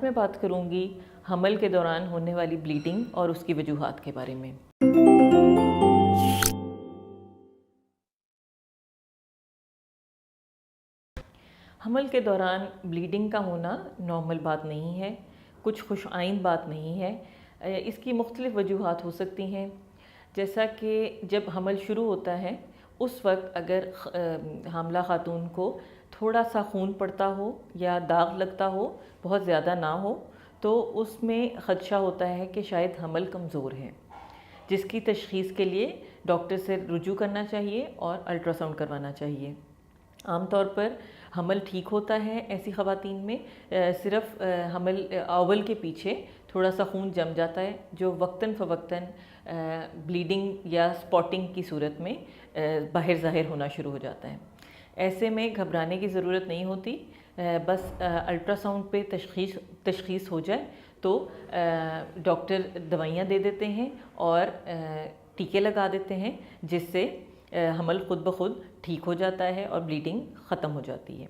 میں بات کروں گی حمل کے دوران ہونے والی بلیڈنگ اور اس کی وجوہات کے بارے میں۔ حمل کے دوران بلیڈنگ کا ہونا نارمل بات نہیں ہے، کچھ خوش آئند بات نہیں ہے۔ اس کی مختلف وجوہات ہو سکتی ہیں، جیسا کہ جب حمل شروع ہوتا ہے اس وقت اگر حاملہ خاتون کو تھوڑا سا خون پڑتا ہو یا داغ لگتا ہو، بہت زیادہ نہ ہو، تو اس میں خدشہ ہوتا ہے کہ شاید حمل کمزور ہے، جس کی تشخیص کے لیے ڈاکٹر سے رجوع کرنا چاہیے اور الٹرا ساؤنڈ کروانا چاہیے۔ عام طور پر حمل ٹھیک ہوتا ہے ایسی خواتین میں، صرف حمل اوول کے پیچھے تھوڑا سا خون جم جاتا ہے جو وقتاً فوقتاً بلیڈنگ یا سپاٹنگ کی صورت میں باہر ظاہر ہونا شروع ہو جاتا ہے۔ ایسے میں گھبرانے کی ضرورت نہیں ہوتی، بس الٹرا ساؤنڈ پہ تشخیص ہو جائے تو ڈاکٹر دوائیاں دے دیتے ہیں اور ٹیکے لگا دیتے ہیں، جس سے حمل خود بخود ٹھیک ہو جاتا ہے اور بلیڈنگ ختم ہو جاتی ہے۔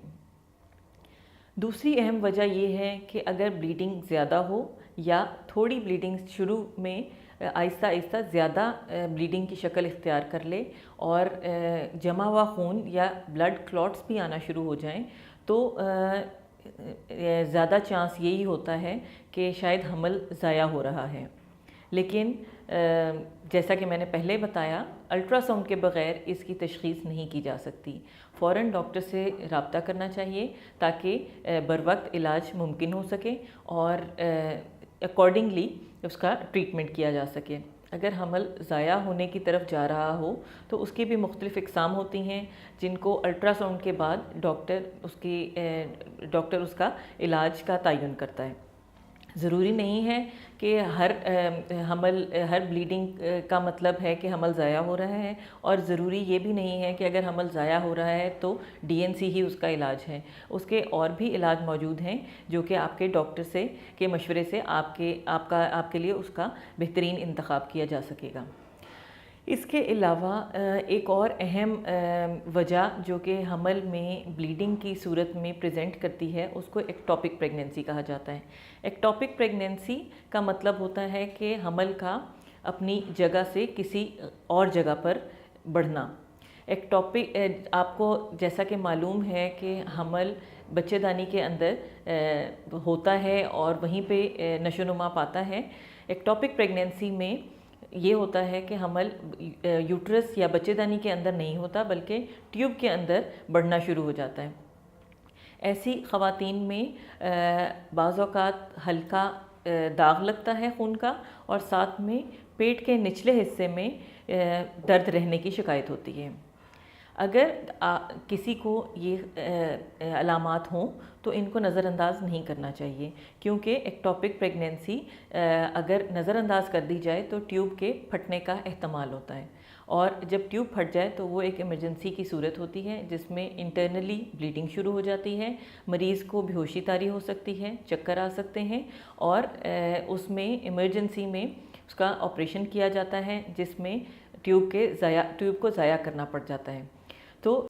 دوسری اہم وجہ یہ ہے کہ اگر بلیڈنگ زیادہ ہو یا تھوڑی بلیڈنگ شروع میں آہستہ آہستہ زیادہ بلیڈنگ کی شکل اختیار کر لے اور جمع ہوا خون یا بلڈ کلاٹس بھی آنا شروع ہو جائیں، تو زیادہ چانس یہی ہوتا ہے کہ شاید حمل ضائع ہو رہا ہے۔ لیکن جیسا کہ میں نے پہلے بتایا، الٹرا ساؤنڈ کے بغیر اس کی تشخیص نہیں کی جا سکتی۔ فوراً ڈاکٹر سے رابطہ کرنا چاہیے تاکہ بروقت علاج ممکن ہو سکے اور اکارڈنگلی اس کا ٹریٹمنٹ کیا جا سکے۔ اگر حمل ضائع ہونے کی طرف جا رہا ہو تو اس کی بھی مختلف اقسام ہوتی ہیں، جن کو الٹرا ساؤنڈ کے بعد ڈاکٹر اس کا علاج کا تعین کرتا ہے۔ ضروری نہیں ہے کہ ہر بلیڈنگ کا مطلب ہے کہ حمل ضائع ہو رہا ہے، اور ضروری یہ بھی نہیں ہے کہ اگر حمل ضائع ہو رہا ہے تو DNC ہی اس کا علاج ہے۔ اس کے اور بھی علاج موجود ہیں جو کہ آپ کے ڈاکٹر کے مشورے سے آپ کے لیے اس کا بہترین انتخاب کیا جا سکے گا۔ اس کے علاوہ ایک اور اہم وجہ جو کہ حمل میں بلیڈنگ کی صورت میں پریزنٹ کرتی ہے، اس کو ایکٹوپک پریگننسی کہا جاتا ہے۔ ایکٹوپک پریگننسی کا مطلب ہوتا ہے کہ حمل کا اپنی جگہ سے کسی اور جگہ پر بڑھنا۔ ایکٹوپک آپ کو جیسا کہ معلوم ہے کہ حمل بچے دانی کے اندر ہوتا ہے اور وہیں پہ نشو و نما پاتا ہے۔ ایکٹوپک پریگننسی میں یہ ہوتا ہے کہ حمل یوٹرس یا بچے دانی کے اندر نہیں ہوتا بلکہ ٹیوب کے اندر بڑھنا شروع ہو جاتا ہے۔ ایسی خواتین میں بعض اوقات ہلکا داغ لگتا ہے خون کا، اور ساتھ میں پیٹ کے نچلے حصے میں درد رہنے کی شکایت ہوتی ہے۔ اگر کسی کو یہ علامات ہوں تو ان کو نظر انداز نہیں کرنا چاہیے، کیونکہ ایکٹوپک پریگننسی اگر نظر انداز کر دی جائے تو ٹیوب کے پھٹنے کا احتمال ہوتا ہے، اور جب ٹیوب پھٹ جائے تو وہ ایک ایمرجنسی کی صورت ہوتی ہے جس میں انٹرنلی بلیڈنگ شروع ہو جاتی ہے، مریض کو بے ہوشی طاری ہو سکتی ہے، چکر آ سکتے ہیں، اور اس میں ایمرجنسی میں اس کا آپریشن کیا جاتا ہے جس میں ٹیوب کو ضائع کرنا پڑ جاتا ہے۔ تو